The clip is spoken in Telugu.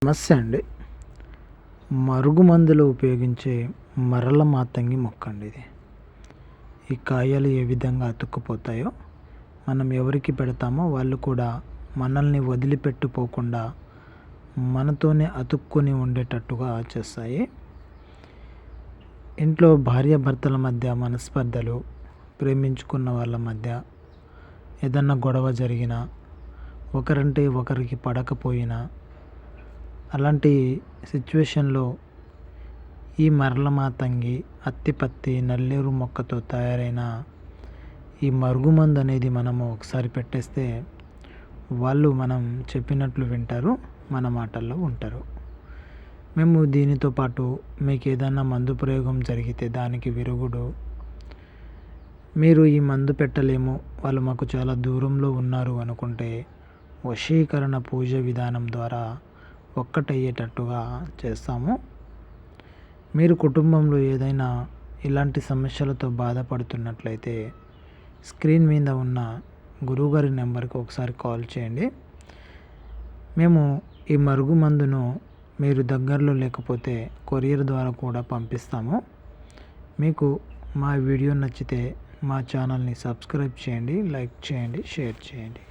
సమస్య అండి. మరుగుమందులు ఉపయోగించే మరల మాతంగి మొక్క అండి ఇది. ఈ కాయలు ఏ విధంగా అతుక్కుపోతాయో, మనం ఎవరికి పెడతామో వాళ్ళు కూడా మనల్ని వదిలిపెట్టుపోకుండా మనతోనే అతుక్కొని ఉండేటట్టుగా చేస్తాయి. ఇంట్లో భార్యాభర్తల మధ్య మనస్పర్ధలు, ప్రేమించుకున్న వాళ్ళ మధ్య ఏదన్నా గొడవ జరిగినా, ఒకరంటే ఒకరికి పడకపోయినా, అలాంటి సిచ్యువేషన్లో ఈ మరల మాతంగి, అత్తిపత్తి, నల్లేరు మొక్కతో తయారైన ఈ మరుగుమందు అనేది మనము ఒకసారి పెట్టేస్తే వాళ్ళు మనం చెప్పినట్లు వింటారు, మన మాటల్లో ఉంటారు. మేము దీనితో పాటు మీకు ఏదైనా మందు ప్రయోగం జరిగితే దానికి విరుగుడు, మీరు ఈ మందు పెట్టలేము, వాళ్ళు మాకు చాలా దూరంలో ఉన్నారు అనుకుంటే వశీకరణ పూజ విధానం ద్వారా ఒక్కటయ్యేటట్టుగా చేస్తాము. మీరు కుటుంబంలో ఏదైనా ఇలాంటి సమస్యలతో బాధపడుతున్నట్లయితే స్క్రీన్ మీద ఉన్న గురువుగారి నెంబర్కి ఒకసారి కాల్ చేయండి. మేము ఈ మరుగుమందును మీరు దగ్గరలో లేకపోతే కొరియర్ ద్వారా కూడా పంపిస్తాము. మీకు మా వీడియో నచ్చితే మా ఛానల్ని సబ్స్క్రైబ్ చేయండి, లైక్ చేయండి, షేర్ చేయండి.